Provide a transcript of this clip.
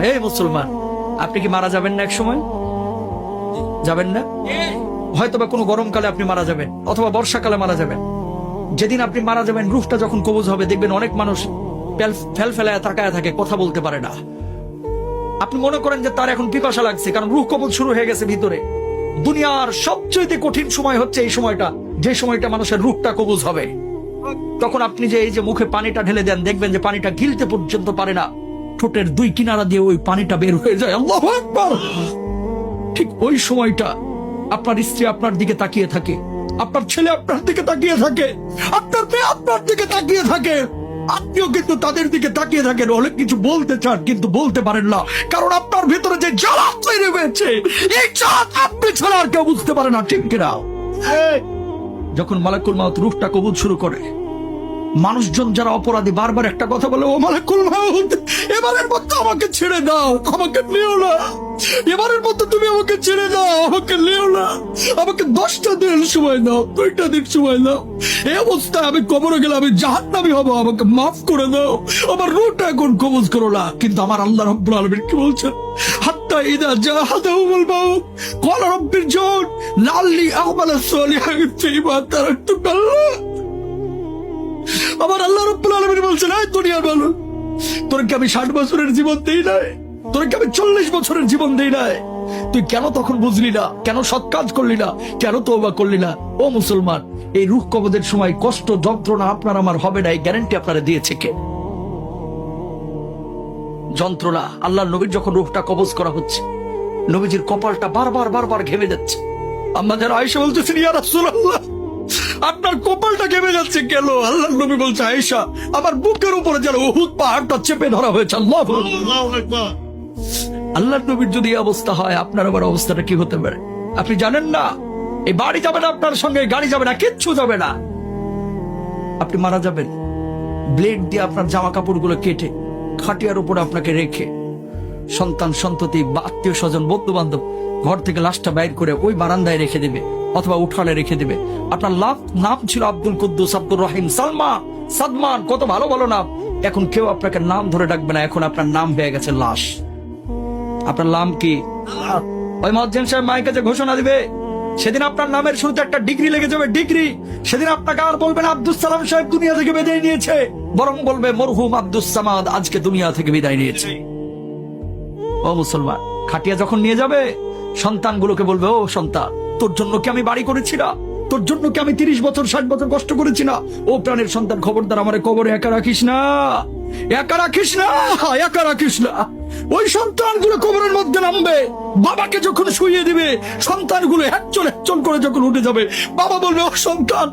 এই মুসলমান, আপনি কি মারা যাবেন না এক সময়? যাবেন না? হয়তোবা কোনো গরমকালে আপনি মারা যাবেন, অথবা বর্ষাকালে মারা যাবেন। যেদিন আপনি মারা যাবেন, রূহটা যখন কবজ হবে, দেখবেন অনেক মানুষ ফেল ফেলায় তাকায় থাকে, কথা বলতে পারে না। আপনি মনে করেন যে তার এখন পিপাসা লাগছে, কারণ রূহ কবজ শুরু হয়ে গেছে ভিতরে। দুনিয়ার সবচেয়ে কঠিন সময় হচ্ছে এই সময়টা, যে সময়টা মানুষের রূহটা কবজ হবে। তখন আপনি যে এই যে মুখে পানিটা ঢেলে দেন, দেখবেন যে পানিটা গিলতে পর্যন্ত পারে না, ঠোঁটের দুই কিনারা দিয়ে ওই পানিটা বের হয়ে যায়। আল্লাহু আকবার। ঠিক ওই সময়টা আপনার স্ত্রী আপনার দিকে তাকিয়ে থাকে, আপনার ছেলে আপনার দিকে তাকিয়ে থাকে, আপনার মেয়ে আপনার দিকে তাকিয়ে থাকে, আপনিও কিন্তু তাদের দিকে তাকিয়ে থাকেন। অনেক কিছু বলতে চান কিন্তু বলতে পারেন না, কারণ আপনার ভিতরে যে জ্বালা তৈরি হয়েছে, এই জ্বালা আপনি ছাড়া আর কেউ বুঝতে পারে না, ঠিক কিনা? যখন মালাকুল মাউত রূহটা কবুল শুরু করে, মানুষজন যারা অপরাধী বারবার একটা কথা বলে, ও মালাকুল মাউত, এবারের মতো আমাকে ছেড়ে দাও, আমাকে নিও না, এবারের মতো তুমি আমাকে ছেড়ে দাও, আমাকে নিও না, আমাকে 10টা দিন সময় দাও, 2টা দিন সময় দাও। এই অবস্থায় আমি কবরে গেলে আমি জাহান্নামী হব, আমাকে মাফ করে দাও, আমার রূহটা এখন কবজ করো না। কিন্তু আমার আল্লাহ রাব্বুল আলামিন কি বলছেন? হাত্তা ইদা জাহাদাহুল মাউত ক্বালা রাব্বিরজিউন লাআল্লি আ'মালা সালিহান ফীমা তারাকতু। আমার আল্লাহ রাব্বুল আলামিন বলছেন, এই দুনিয়ার মানুষ, তোরকে আমি 60 বছরের জীবন দেই নাই, তোরকে আমি 40 বছরের জীবন দেই নাই, তুই কেন তখন বুঝলি না? কেন সৎ কাজ করলি না? কেন তওবা করলি না? ও মুসলমান, এই রূহ কবজের সময় কষ্ট যন্ত্রণা আপনার আমার হবে না, এই গ্যারান্টি আপনারা দিয়েছে কে? যন্ত্রণা। আল্লাহর নবীর যখন রূহটা কবজ করা হচ্ছে, নবীজির কপালটা বারবার ঘেমে যাচ্ছে। আম্মা যারা আয়েশা বলতেছেন, ইয়া রাসূলুল্লাহ, আপনার কপালটা ঘেমে যাচ্ছে কেন? আল্লাহর নবী বলছে, আয়েশা, আমার বুকের উপরে যেন উহুদ পাহাড়টা চেপে ধরা হয়েছে। আল্লাহু আকবার। আল্লাহর নবীর যদি এই অবস্থা হয়, আপনার আবার অবস্থাটা কি হতে পারে আপনি জানেন না? এই বাড়ি যাবে না আপনার সঙ্গে, গাড়ি যাবে না, কিচ্ছু যাবে না। আপনি মারা যাবেন, ব্লেড দিয়ে আপনার জামা কাপড়গুলো কেটে খাটিয়ার উপরে আপনাকে রেখে, সন্তান সন্ততি বা আত্মীয় স্বজন বন্ধু বান্ধব ঘর থেকে লাশটা বাইর করে ওই বারান্দায় রেখে দেবে অথবা উঠানে রেখে দেবে। আপনার নাম ছিল আব্দুল কুদ্দুস, আব্দুর রহিম, সালমা, সাদমান, কত ভালো ভালো নাম। এখন কেউ আপনাকে নাম ধরে ডাকবে না, এখন আপনার নাম হয়ে গেছে লাশ। আপনার নাম কি? ওই মুয়াজ্জিন সাহেব মাইকে যে ঘোষণা দিবে, সেদিন আপনার নামের শুরুতে একটা ডিগ্রি লেগে যাবে, ডিগ্রি। সেদিন আপনাকে আর বলবেন আব্দুস সালাম সাহেব দুনিয়া থেকে বিদায় নিয়েছে, বরং বলবে মরহুম আব্দুস সামাদ আজকে দুনিয়া থেকে বিদায় নিয়েছে। ও মুসলমান, খাটিয়া যখন নিয়ে যাবে, সন্তানগুলোকে বলবে, ও সন্তান, তোর জন্য কি আমি বাড়ি করেছি না? তোর জন্য কি আমি 30 বছর 60 বছর কষ্ট করেছি না? ও প্রাণের সন্তান, খবরদার আমারে কবরে একা রাখিস না, একা রাখিস না, একা রাখিস না। ওই সন্তানগুলো কবরের মধ্যে নামবে, বাবাকে যখন শুইয়ে দিবে, সন্তানগুলো একচল একচল করে যখন উঠে যাবে, বাবা বলবে, ও সন্তান,